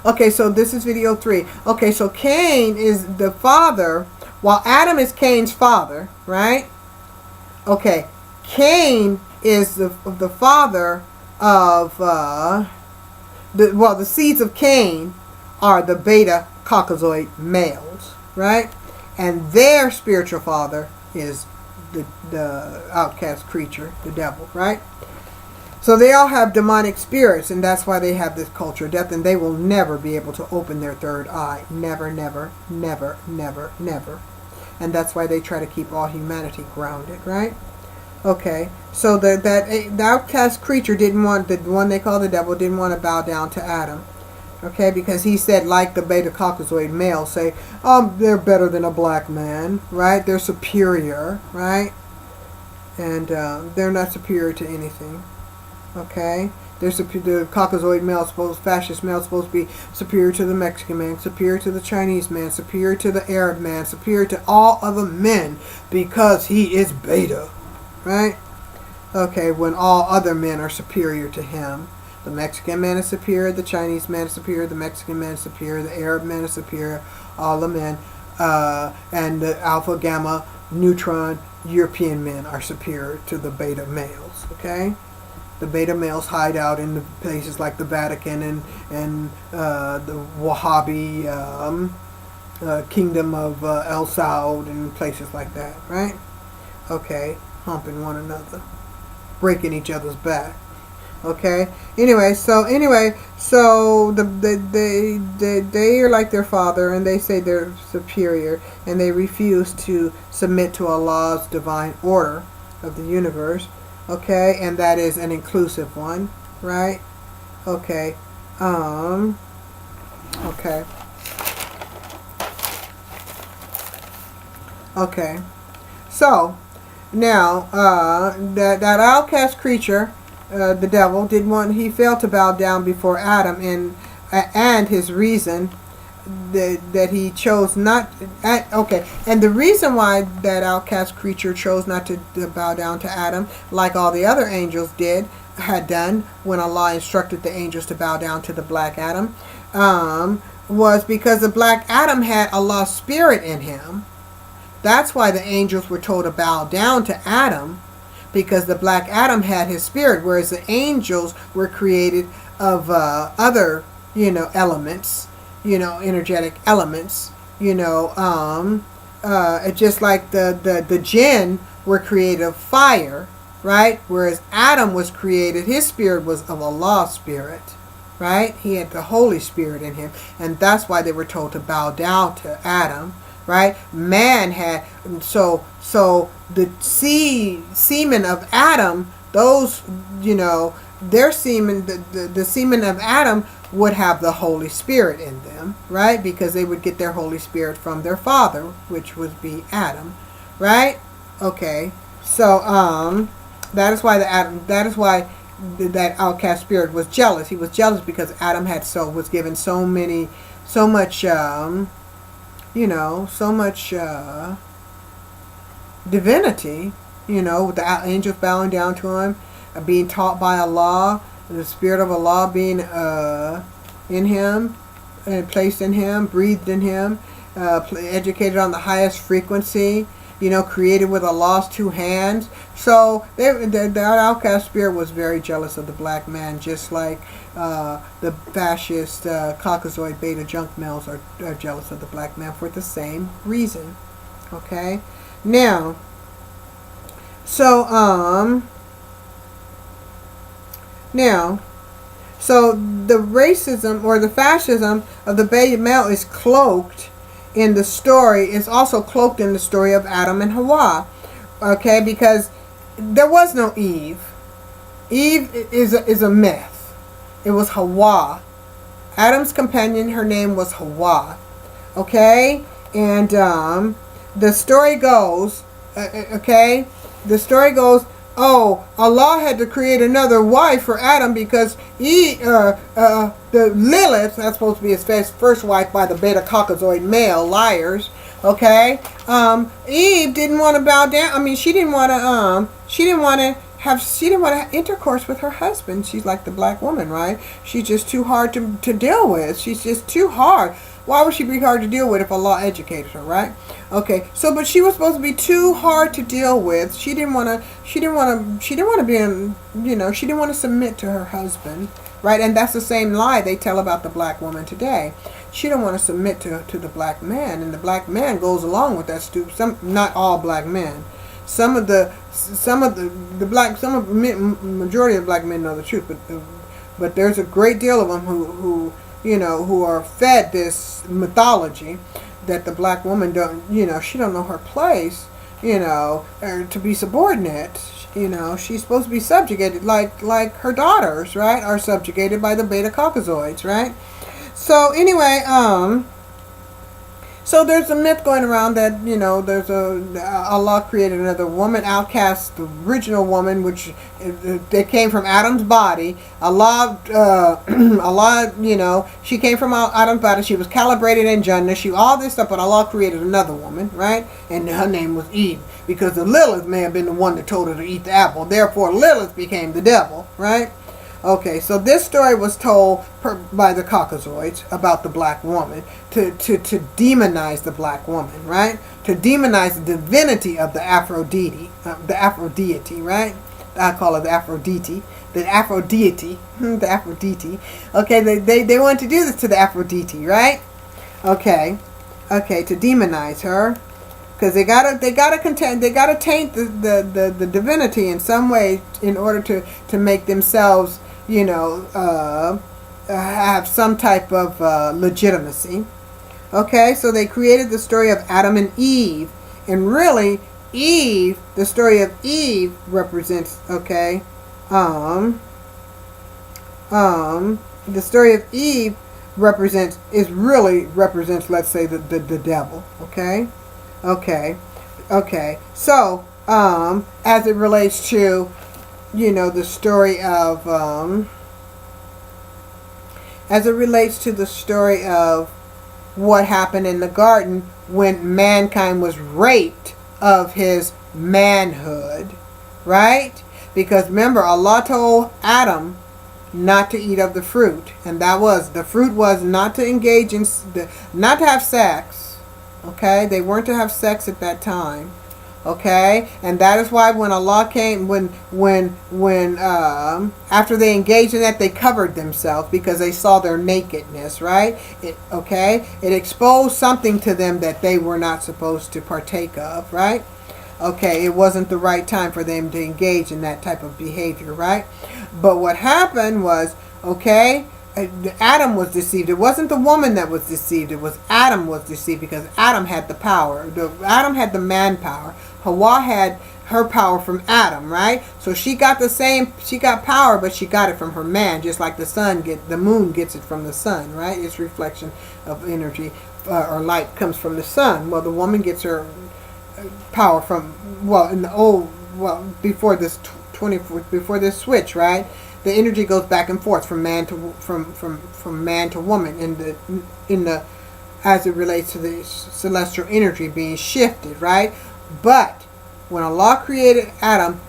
Okay, so this is video 3. Okay, so Cain is the father, while Adam is Cain's father, right? Okay, Cain is the father of, the seeds of Cain are the beta Caucasoid males, right? And their spiritual father is the outcast creature, the devil, right? So they all have demonic spirits, and that's why they have this culture of death, and they will never be able to open their third eye. Never, never, never, never, never. And that's why they try to keep all humanity grounded, right? Okay, so the outcast creature didn't want, the one they call the devil, didn't want to bow down to Adam. Okay, because he said, like the beta Caucasoid male, say, they're better than a black man, right? They're superior, right? And they're not superior to anything. Okay, the Caucasoid male, fascist male, supposed to be superior to the Mexican man, superior to the Chinese man, superior to the Arab man, superior to all other men because he is beta, right? Okay, when all other men are superior to him. The Mexican man is superior, the Chinese man is superior, the Mexican man is superior, the Arab man is superior, all the men, and the alpha, gamma, neutron, European men are superior to the beta males, okay? The beta males hide out in the places like the Vatican and the Wahhabi kingdom of El Saud and places like that, right? Okay, humping one another, breaking each other's back. Okay. Anyway, so they are like their father, and they say they're superior, and they refuse to submit to Allah's divine order of the universe. Okay, and that is an inclusive one, right? Okay. Okay. Okay. So now that outcast creature, the devil, he failed to bow down before Adam, and his reason that he chose not. Okay, and the reason why that outcast creature chose not to bow down to Adam, like all the other angels had done when Allah instructed the angels to bow down to the black Adam, was because the black Adam had Allah's spirit in him. That's why the angels were told to bow down to Adam, because the black Adam had his spirit, whereas the angels were created of other, elements, energetic elements, just like the jinn were created of fire, right? Whereas Adam was created, his spirit was of Allah's spirit, right? He had the Holy Spirit in him, and that's why they were told to bow down to Adam, right? Man had, so the semen of Adam, those, their semen, the semen of Adam would have the Holy Spirit in them, right? Because they would get their Holy Spirit from their father, which would be Adam, right? Okay, so that is why that outcast spirit was jealous. He was jealous because Adam was given so much divinity, with the angels bowing down to him, being taught by Allah, the spirit of Allah being in him, and placed in him, breathed in him, educated on the highest frequency, created with Allah's two hands. So that outcast spirit was very jealous of the black man, just like the fascist Caucasoid beta junk males are jealous of the black man for the same reason. Okay, now, so the racism or the fascism of the beta male is cloaked in the story. It's also cloaked in the story of Adam and Hawa. Okay, because there was no Eve. Eve is a myth. It was Hawa. Adam's companion, her name was Hawa. Okay, and the story goes. Oh, Allah had to create another wife for Adam because the Lilith, that's supposed to be his first wife by the beta Caucasoid male, liars. Okay, Eve didn't want to bow down. I mean, she didn't want to have intercourse with her husband. She's like the black woman, right? She's just too hard to deal with. She's just too hard. Why would she be hard to deal with if Allah educated her, right? Okay, so but she was supposed to be too hard to deal with. She didn't want to be in, she didn't want to submit to her husband, right? And that's the same lie they tell about the black woman today. She don't want to submit to the black man, and the black man goes along with that stupid. Not all black men. Majority of black men know the truth, but there's a great deal of them who are fed this mythology that the black woman she don't know her place, or to be subordinate. She's supposed to be subjugated like her daughters, right, are subjugated by the beta Caucasoids, right? So anyway, so there's a myth going around that Allah created another woman, outcast the original woman, which they came from Adam's body. Allah, she came from Adam's body. She was calibrated in Jannah. All this stuff, but Allah created another woman, right? And her name was Eve, because the Lilith may have been the one that told her to eat the apple. Therefore, Lilith became the devil, right? Okay, so this story was told by the Caucasoids about the black woman to demonize the black woman, right? To demonize the divinity of the Aphrodite, right? I call it the Aphrodite. The Aphrodite. Okay, they want to do this to the Aphrodite, right? Okay, to demonize her, because they gotta taint the divinity in some way in order to make themselves have some type of legitimacy. Okay, so they created the story of Adam and Eve, and really the story of Eve represents the story of Eve represents, let's say, the devil. Okay, so as it relates to the story of what happened in the garden when mankind was raped of his manhood, right? Because remember, Allah told Adam not to eat of the fruit, and the fruit was not to engage in, not to have sex. Okay, they weren't to have sex at that time. Okay, and that is why when Allah came, after they engaged in that, they covered themselves because they saw their nakedness, right? It exposed something to them that they were not supposed to partake of, right? Okay, it wasn't the right time for them to engage in that type of behavior, right? But what happened was, Adam was deceived. It wasn't the woman that was deceived. It was Adam was deceived because Adam had the power. Adam had the manpower. Hawa had her power from Adam, right? So she got power, but she got it from her man, just like the moon gets it from the sun, right? Its reflection of energy or light comes from the sun. Well, the woman gets her power from, before this switch, right? The energy goes back and forth from man to man to woman in the as it relates to the celestial energy being shifted, right? But when Allah created Adam,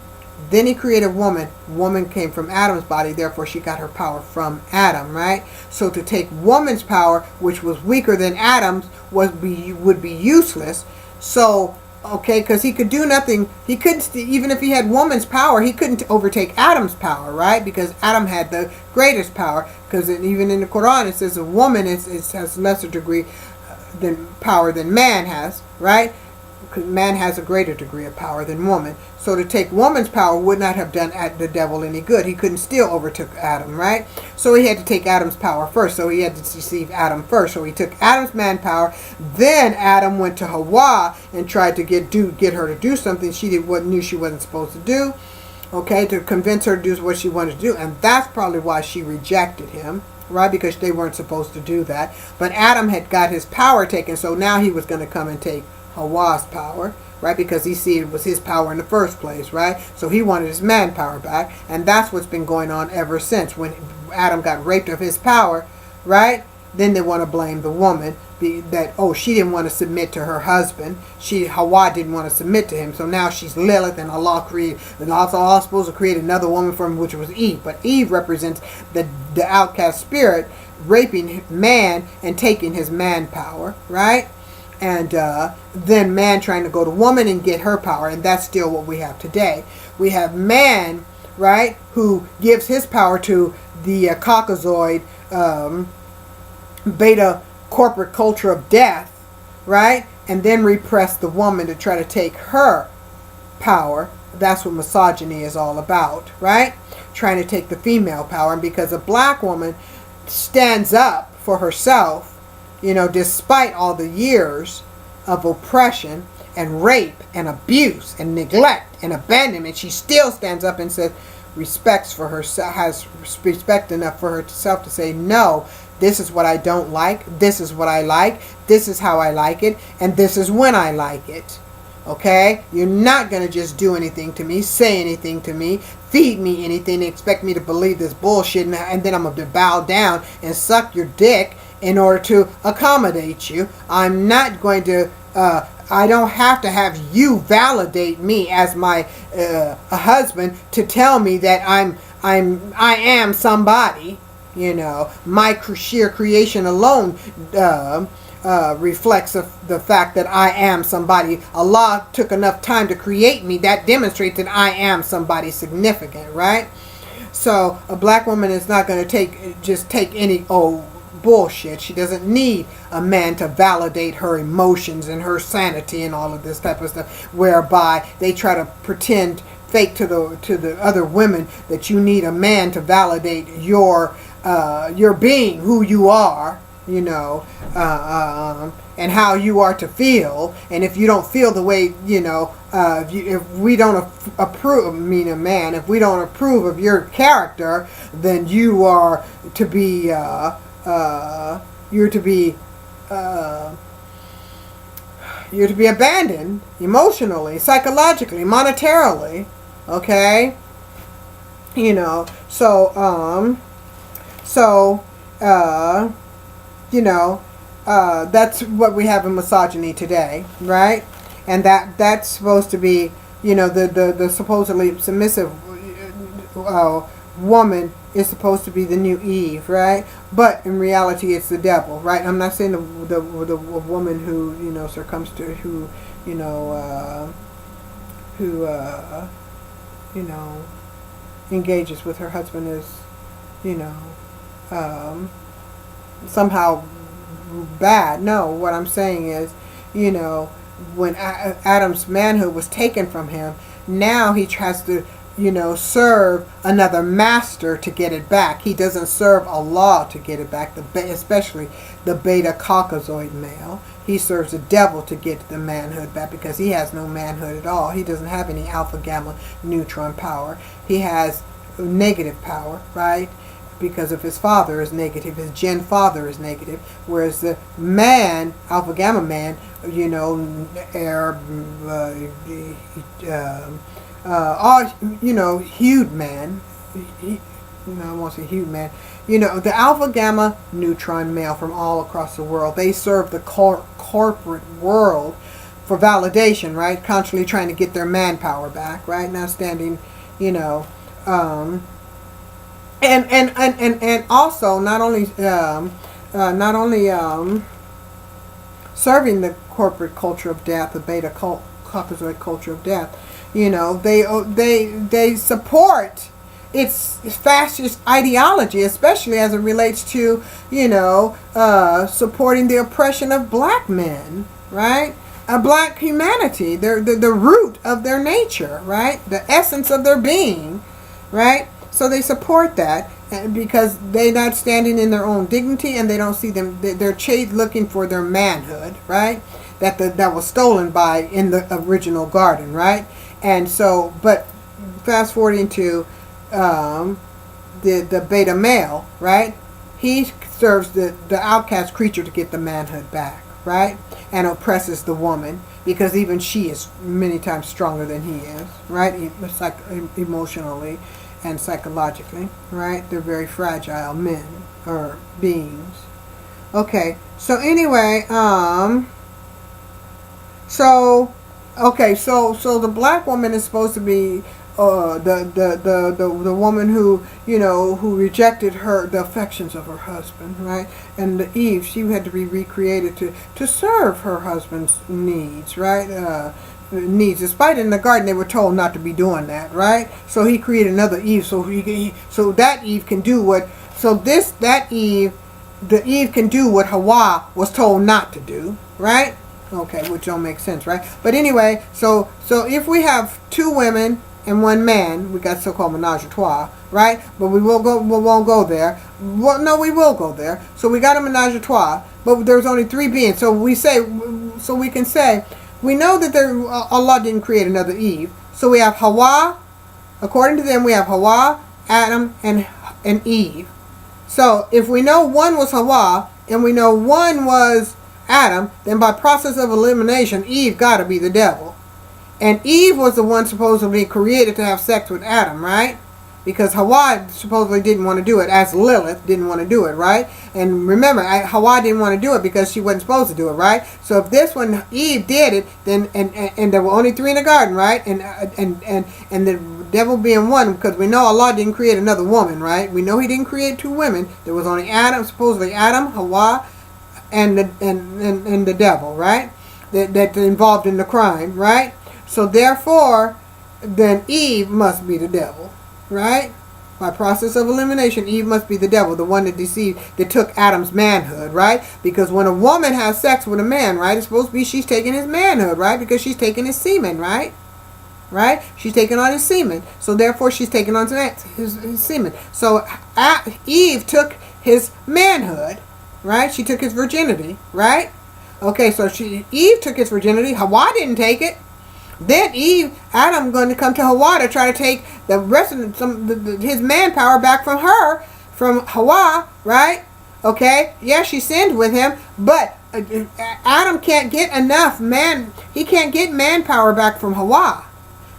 then He created woman. Woman came from Adam's body, therefore she got her power from Adam, right? So to take woman's power, which was weaker than Adam's, would be useless. So because he could do nothing. He couldn't, even if he had woman's power, he couldn't overtake Adam's power, right? Because Adam had the greatest power. Because even in the Quran it says a woman has lesser degree than power than man has, right? Because man has a greater degree of power than woman. So to take woman's power would not have done the devil any good. He couldn't still overtook Adam, right? So he had to take Adam's power first. So he had to deceive Adam first. So he took Adam's manpower. Then Adam went to Hawa and tried to get her to do something knew she wasn't supposed to do. Okay, to convince her to do what she wanted to do. And that's probably why she rejected him, right? Because they weren't supposed to do that. But Adam had got his power taken. So now he was going to come and take Hawa's power, right? Because he see it was his power in the first place, right? So he wanted his manpower back, and that's what's been going on ever since. When Adam got raped of his power, right? Then they want to blame the woman that, oh, she didn't want to submit to her husband. Hawa didn't want to submit to him. So now she's Lilith, and Allah supposed to create another woman from which was Eve. But Eve represents the outcast spirit raping man and taking his manpower, right? And then man trying to go to woman and get her power. And that's still what we have today. We have man, right, who gives his power to the Caucasoid beta corporate culture of death, right? And then repress the woman to try to take her power. That's what misogyny is all about, right? Trying to take the female power. And because a black woman stands up for herself, despite all the years of oppression and rape and abuse and neglect and abandonment, she still stands up and says, has respect enough for herself to say, no, this is what I don't like, this is what I like, this is how I like it, and this is when I like it. Okay? You're not going to just do anything to me, say anything to me, feed me anything, and expect me to believe this bullshit, and then I'm going to bow down and suck your dick in order to accommodate you. I'm not going to, I don't have to have you validate me as my husband to tell me that I am somebody. My sheer creation alone reflects the fact that I am somebody. Allah took enough time to create me. That demonstrates that I am somebody significant, right? So a black woman is not going to take any old bullshit. She doesn't need a man to validate her emotions and her sanity and all of this type of stuff, whereby they try to pretend fake to the other women that you need a man to validate your being, who you are, and how you are to feel. And if you don't feel the way, if we don't approve, if we don't approve of your character, then you are to be, you're to be abandoned emotionally, psychologically, monetarily. Okay? That's what we have in misogyny today, right? And that's supposed to be, the supposedly submissive woman is supposed to be the new Eve, right? But in reality, it's the devil, right? I'm not saying the woman who succumbs to who engages with her husband is somehow bad. No, what I'm saying is, when Adam's manhood was taken from him, now he tries to serve another master to get it back. He doesn't serve Allah to get it back, especially the beta Caucasoid male. He serves the devil to get the manhood back because he has no manhood at all. He doesn't have any alpha gamma neutron power. He has negative power, right? Because if his father is negative, his gen father is negative, whereas the man, alpha gamma man, hued man, I won't say hued man, the alpha gamma neutron male from all across the world, they serve the corporate world for validation, right? Constantly trying to get their manpower back, right? Now standing, and also not only serving the corporate culture of death, the beta Caucasoid culture of death, they support its fascist ideology, especially as it relates to supporting the oppression of black men, right? Black humanity, the root of their nature, right? The essence of their being, right? So they support that because they're not standing in their own dignity, and they don't see them. They're looking for their manhood, right? That was stolen in the original garden, right? And so, but fast forwarding to the beta male, right? He serves the outcast creature to get the manhood back, right? And oppresses the woman because even she is many times stronger than he is, right? It's like emotionally and psychologically, right? They're very fragile men or beings. Okay. So anyway, so okay, so the black woman is supposed to be the woman who, you know, who rejected the affections of her husband, right? And the Eve, she had to be recreated to serve her husband's needs, right? Needs, despite in the garden they were told not to be doing that, right? So he created another Eve, so that Eve can do what, the Eve can do what Hawa was told not to do, right? Okay, which don't make sense, right? But anyway, so if we have two women and one man, we got so-called menage a trois, right? But we won't go there. Well, no, we will go there. So we got a menage a trois, but there's only three beings. So we can say, we know that Allah didn't create another Eve. So we have Hawa. According to them, we have Hawa, Adam, and Eve. So if we know one was Hawa and we know one was Adam, then by process of elimination, Eve got to be the devil. And Eve was the one supposedly created to have sex with Adam, right? Because Hawa supposedly didn't want to do it, as Lilith didn't want to do it, right? And remember, Hawa didn't want to do it because she wasn't supposed to do it, right? So if this one, Eve, did it, then and there were only three in the garden, right? And the devil being one, because we know Allah didn't create another woman, right? We know He didn't create two women. There was only Adam, supposedly Adam, Hawa, and the devil, right? That involved in the crime, right? So therefore, then Eve must be the devil. Right? By process of elimination, Eve must be the devil, the one that deceived, that took Adam's manhood, right? Because when a woman has sex with a man, right, it's supposed to be she's taking his manhood, right? Because she's taking his semen, right? Right? She's taking on his semen. So therefore, she's taking on his semen. So Eve took his manhood, right? She took his virginity, right? Okay, so Eve took his virginity. Hawa didn't take it. Then Adam going to come to Hawa to try to take the rest of his manpower back from her, from Hawa, right? Okay, yeah, she sinned with him, but Adam can't get enough he can't get manpower back from Hawa,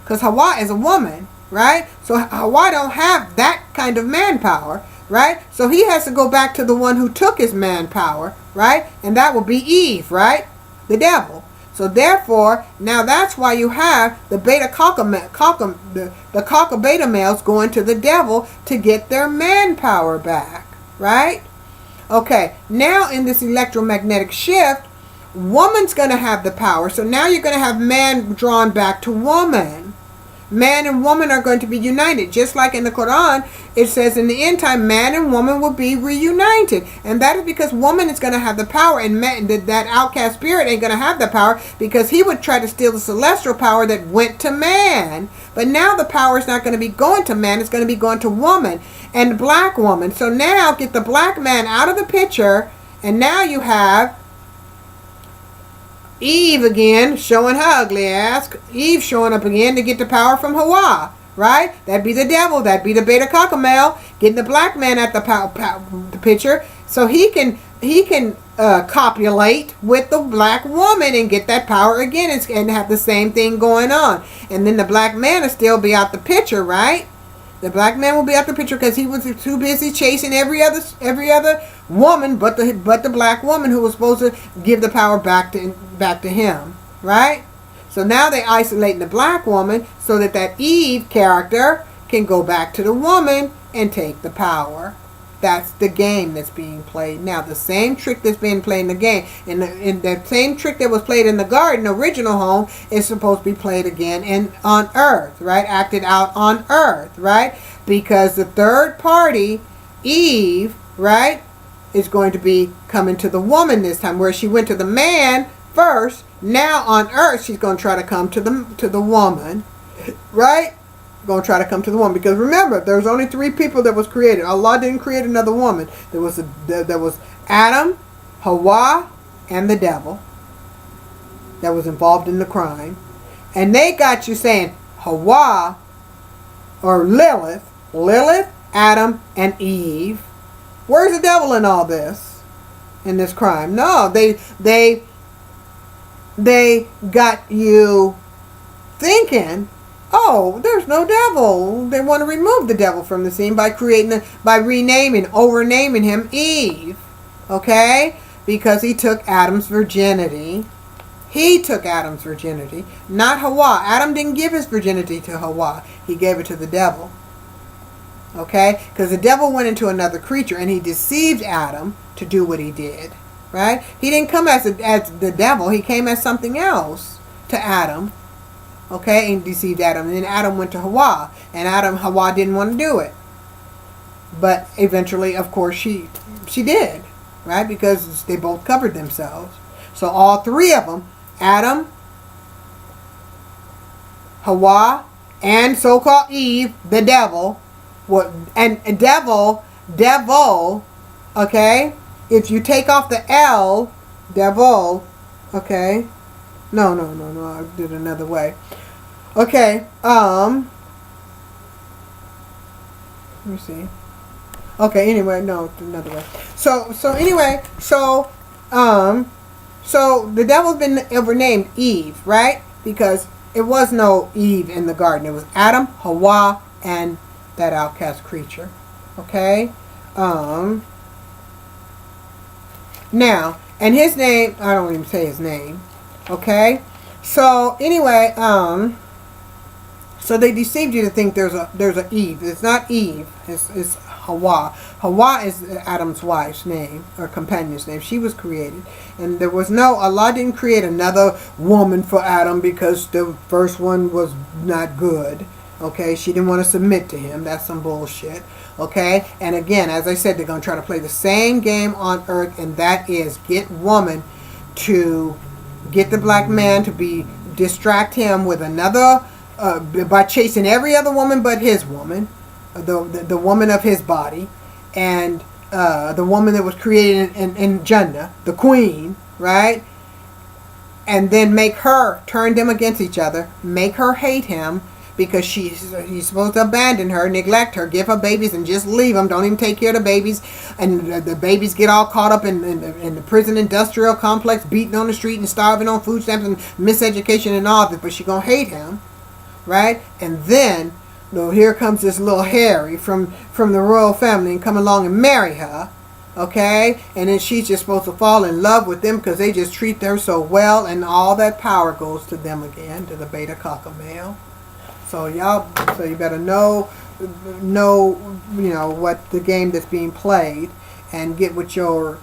because Hawa is a woman, right? So Hawa don't have that kind of manpower, right? So he has to go back to the one who took his manpower, right? And that will be Eve, right? The devil. So therefore, now that's why you have the cocker beta males going to the devil to get their manpower back, right? Okay, now in this electromagnetic shift, woman's going to have the power. So now you're going to have man drawn back to woman. Man and woman are going to be united. Just like in the Quran, it says in the end time, man and woman will be reunited. And that is because woman is going to have the power, and that outcast spirit ain't going to have the power, because he would try to steal the celestial power that went to man. But now the power is not going to be going to man, it's going to be going to woman and the black woman. So now get the black man out of the picture, and now you have Eve again, showing her ugly ass. Eve showing up again to get the power from Hawa, right? That'd be the devil. That'd be the beta cockamel getting the black man at the picture, so he can copulate with the black woman and get that power again, and have the same thing going on. And then the black man will still be out the picture, right? The black man will be out the picture because he was too busy chasing every other woman but the black woman who was supposed to give the power back to him, right? So now they're isolating the black woman so that Eve character can go back to the woman and take the power. That's the game that's being played now. The same trick that's being played in the game, and the same trick that was played in the garden, original home, is supposed to be played again on earth, right? Acted out on earth, right? Because the third party, Eve, right, is going to be coming to the woman this time, where she went to the man first. Now on earth, she's going to try to come to the woman, right? Going to try to come to the woman, because remember, there's only three people that was created. Allah didn't create another woman. There was Adam, Hawa, and the devil that was involved in the crime, and they got you saying Hawa or Lilith, Adam, and Eve. Where's the devil in all this? In this crime? No, they got you thinking, oh, there's no devil. They want to remove the devil from the scene by renaming, overnaming him Eve. Okay? because he took Adam's virginity. He took Adam's virginity, not Hawa. Adam didn't give his virginity to Hawa. He gave it to the devil. Okay? Because the devil went into another creature and he deceived Adam to do what he did. Right? He didn't come as the devil. He came as something else to Adam. Okay? And deceived Adam. And then Adam went to Hawa. And Hawa didn't want to do it. But eventually, of course, she did. Right? Because they both covered themselves. So all three of them, Adam, Hawa, and so-called Eve, the devil, and devil, okay, if you take off the L, devil, okay, no, I did it another way, okay, let me see, okay, anyway, no, another way, so the devil's been overnamed Eve, right? Because it was no Eve in the garden. It was Adam, Hawa, and that outcast creature. Okay? Now, and his name, I don't even say his name. Okay? So, anyway, so they deceived you to think there's a Eve. It's not Eve. It's Hawa. Hawa is Adam's wife's name, or companion's name. She was created. And Allah didn't create another woman for Adam because the first one was not good. Okay? She didn't want to submit to him. That's some bullshit. Okay? And again, as I said, they're going to try to play the same game on earth, and that is get woman to get the black man to distract him with another, by chasing every other woman but his woman, the woman of his body, and the woman that was created in Jannah, the queen, right? And then turn them against each other, make her hate him, because he's supposed to abandon her, neglect her, give her babies, and just leave them. Don't even take care of the babies. And the babies get all caught up in the prison industrial complex, beaten on the street and starving on food stamps and miseducation and all that. But she's going to hate him, right? And then, here comes this little Harry from the royal family and come along and marry her. Okay? And then she's just supposed to fall in love with them because they just treat her so well, and all that power goes to them again, to the beta cocker male. So you better know what the game that's being played, and get with your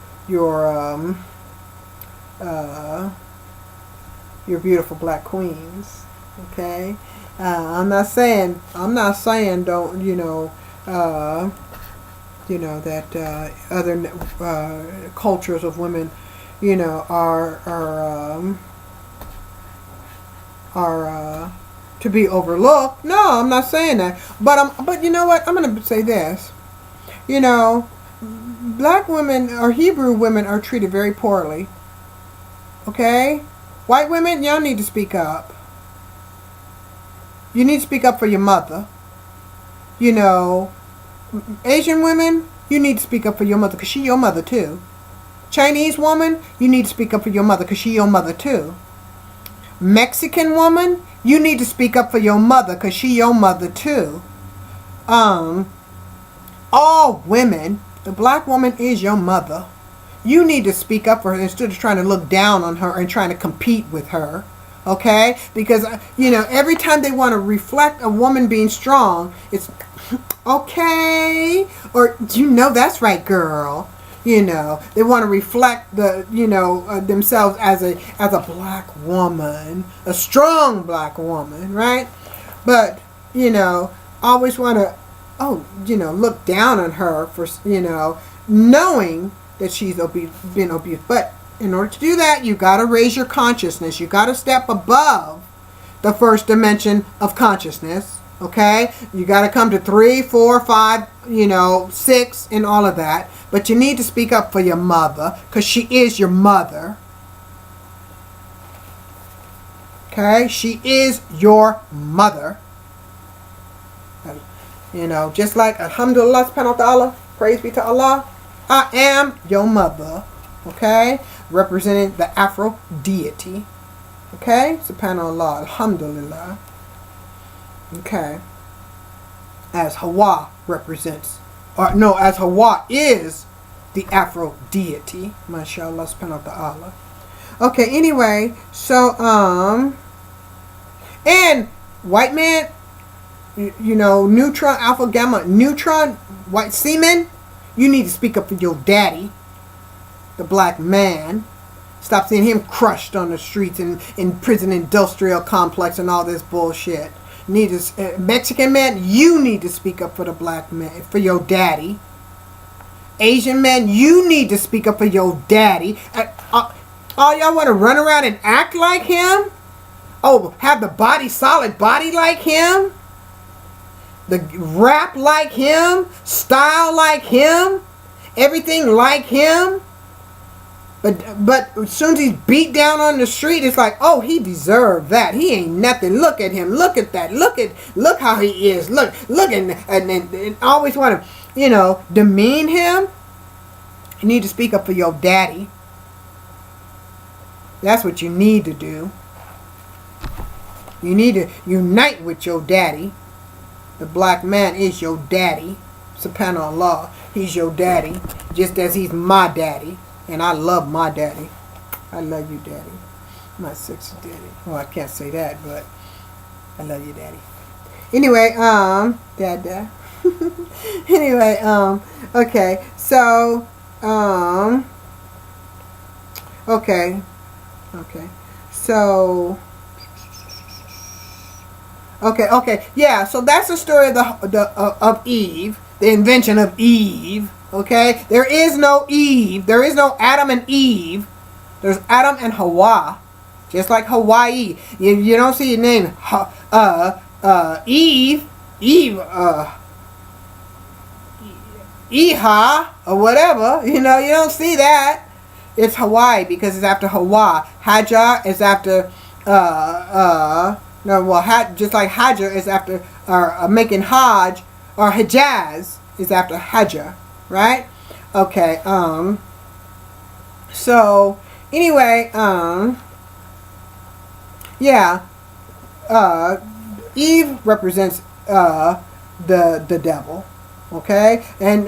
beautiful black queens. Okay, I'm not saying don't that other cultures of women are to be overlooked. No, I'm not saying that. But you know what? I'm going to say this. Black women or Hebrew women are treated very poorly. Okay? White women, y'all need to speak up. You need to speak up for your mother. Asian women, you need to speak up for your mother because she your mother too. Chinese woman, you need to speak up for your mother because she your mother too. Mexican woman, you need to speak up for your mother because she your mother too. All women, the black woman is your mother. You need to speak up for her instead of trying to look down on her and trying to compete with her. Okay? Because, every time they want to reflect a woman being strong, it's, okay, or, that's right, girl. They want to reflect themselves as a black woman, a strong black woman, right? But, always want to, look down on her for, knowing that she's been abused. But in order to do that, you got to raise your consciousness. You got to step above the first dimension of consciousness. Okay? You got to come to 3, 4, 5, 6 and all of that. But you need to speak up for your mother because she is your mother. Okay? She is your mother. Just like Alhamdulillah subhanahu wa ta'ala, praise be to Allah, I am your mother. Okay? Representing the Afro deity. Okay? Subhanallah, Alhamdulillah. Okay. As Hawa represents, as Hawa is the Afro deity. Mashallah subhanahu wa ta'ala. Okay, anyway, so, and white man, you know, neutron, alpha, gamma, neutron, white semen, you need to speak up for your daddy, the black man. Stop seeing him crushed on the streets and in prison industrial complex and all this bullshit. Mexican man, you need to speak up for the black man, for your daddy. Asian man, you need to speak up for your daddy. All y'all want to run around and act like him? Oh, have the body, solid body like him? The rap like him? Style like him? Everything like him? But as soon as he's beat down on the street, it's like, oh, he deserved that. He ain't nothing. Look at him. Look at that. Look how he is. Look and always want to, you know, demean him. You need to speak up for your daddy. That's what you need to do. You need to unite with your daddy. The black man is your daddy. Subhanallah. He's your daddy. Just as he's my daddy. And I love my daddy. I love you, daddy. My sexy daddy. Well, I can't say that, but I love you, daddy. Anyway, dad. Anyway, okay. So, okay. So, okay. Yeah. So that's the story of of Eve, the invention of Eve. Okay, there is no Eve. There is no Adam and Eve. There's Adam and Hawa, just like Hawaii. You don't see your name Eve, Iha or whatever. You know, you don't see that. It's Hawaii because it's after Hawa. Hajar is after just like Hajar is after making Hajj, or Hijaz is after Hajar. Right? Okay, so, anyway, yeah, Eve represents, the devil, okay? And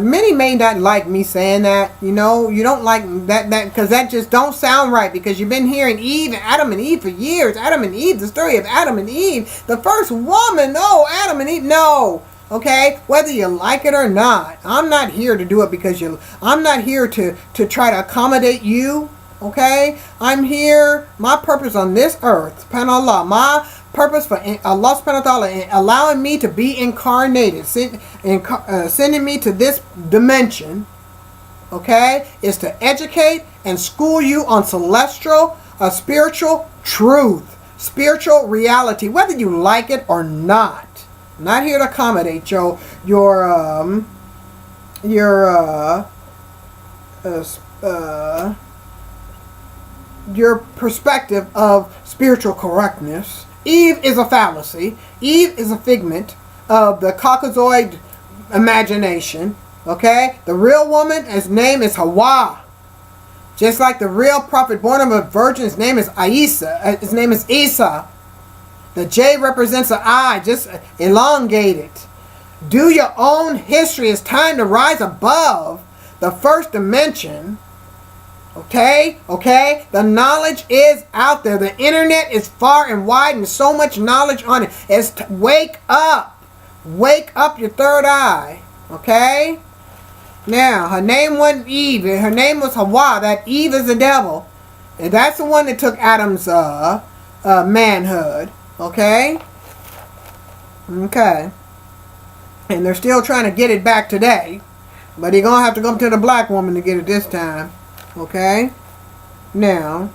many may not like me saying that, you know, you don't like that, because that just don't sound right, because you've been hearing Eve and Adam and Eve for years. Adam and Eve, the story of Adam and Eve, the first woman, no, Adam and Eve, no. Okay, whether you like it or not, I'm not here to do it because I'm not here to try to accommodate you. Okay, I'm here. My purpose on this earth, subhanallah, my purpose for Allah subhanahu wa ta'ala allowing me to be incarnated, sending me to this dimension. Okay, is to educate and school you on celestial, spiritual truth, spiritual reality, whether you like it or not. Not here to accommodate your perspective of spiritual correctness. Eve is a fallacy. Eve is a figment of the Caucasoid imagination. Okay? The real woman, his name is Hawa. Just like the real prophet born of a virgin, his name is Isa. His name is Isa. The J represents an I. Just elongate it. Do your own history. It's time to rise above the first dimension. Okay? Okay? The knowledge is out there. The internet is far and wide and so much knowledge on it. Wake up. Wake up your third eye. Okay? Now, her name wasn't Eve. Her name was Hawa. That Eve is the devil. And that's the one that took Adam's manhood. Okay? Okay. And they're still trying to get it back today. But you're going to have to go to the black woman to get it this time. Okay? Now,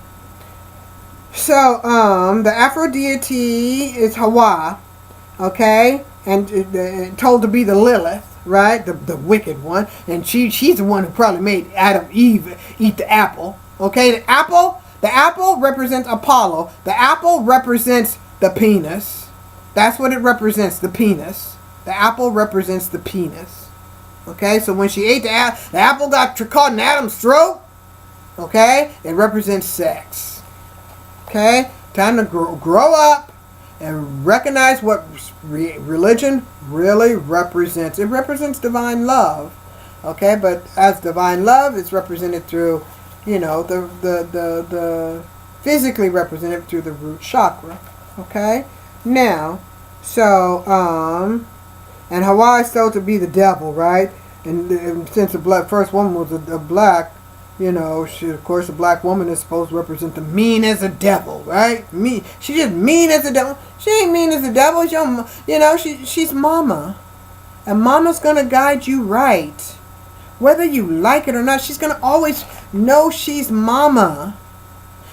so, the Aphrodite is Hawa. Okay? And told to be the Lilith. Right? The wicked one. And she's the one who probably made Adam Eve eat the apple. Okay? The apple represents Apollo. The apple represents the penis. That's what it represents, the penis. The apple represents the penis. Okay, so when she ate the apple got caught in Adam's throat. Okay, it represents sex. Okay, time to grow up and recognize what religion really represents. It represents divine love. Okay, but as divine love, it's represented through, the physically represented through the root chakra. Okay, now, so and Hawaii is thought to be the devil, right? And since the first woman was a black, of course, a black woman is supposed to represent the mean as a devil, right? Mean. She just mean as a devil. She ain't mean as a devil. She's mama. And mama's going to guide you right. Whether you like it or not, she's going to always know she's mama.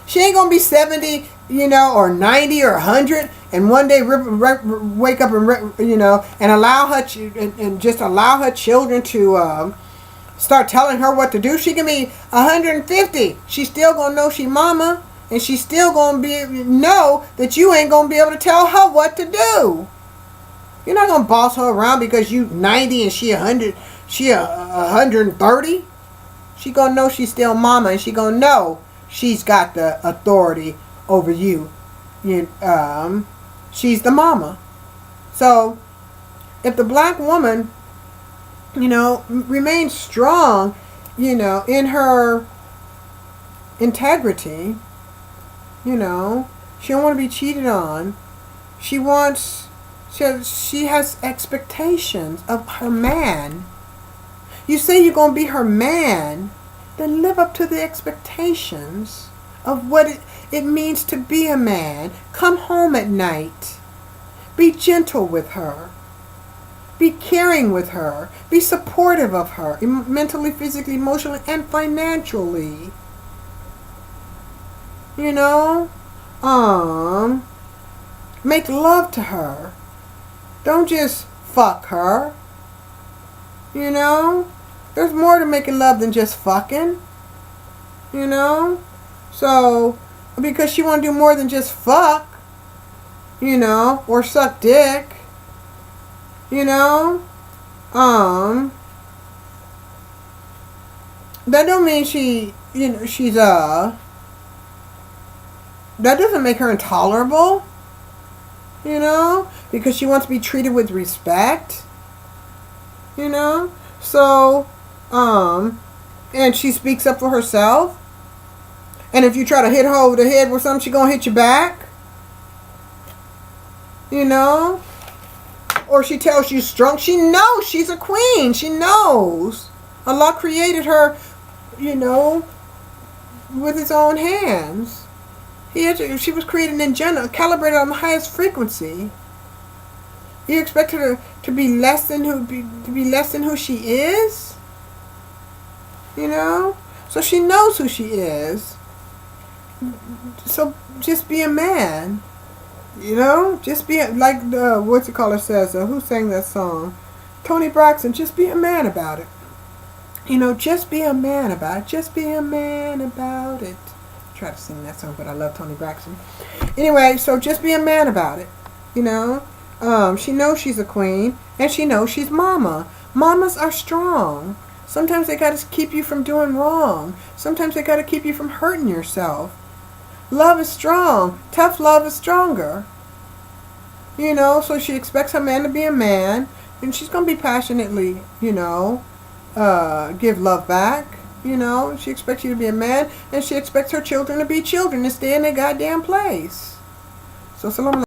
She ain't going to be 70, or 90 or 100, and one day wake up and allow her, and just allow her children to start telling her what to do. She can be 150. She's still going to know she mama, and she's still going to know that you ain't going to be able to tell her what to do. You're not going to boss her around because you 90 and she 100, she 130. She going to know she's still mama, and she going to know she's got the authority over you. She's the mama. So if the black woman, remains strong, in her integrity, she don't want to be cheated on. She has expectations of her man. You say you're going to be her man, then live up to the expectations of what it means to be a man. Come home at night. Be gentle with her. Be caring with her. Be supportive of her, mentally, physically, emotionally, and financially. Make love to her. Don't just fuck her. There's more to making love than just fucking. So, because she want to do more than just fuck, or suck dick, that don't mean that doesn't make her intolerable, because she wants to be treated with respect, so, and she speaks up for herself. And if you try to hit her over the head with something, she gonna hit you back. Or she tells you strong. She knows she's a queen. She knows. Allah created her, with his own hands. She was created in Jannah, calibrated on the highest frequency. You expect her to be less than who she is? So she knows who she is. So just be a man. Just be like what's it called? It says who sang that song? Tony Braxton. Just be a man about it. Just be a man about it. Just be a man about it. I try to sing that song, but I love Tony Braxton. Anyway, so just be a man about it. She knows she's a queen, and she knows she's mama. Mamas are strong. Sometimes they got to keep you from doing wrong. Sometimes they got to keep you from hurting yourself. Love is strong. Tough love is stronger. So she expects her man to be a man, and she's going to be passionately, give love back. She expects you to be a man, and she expects her children to be children and stay in their goddamn place. So, salam.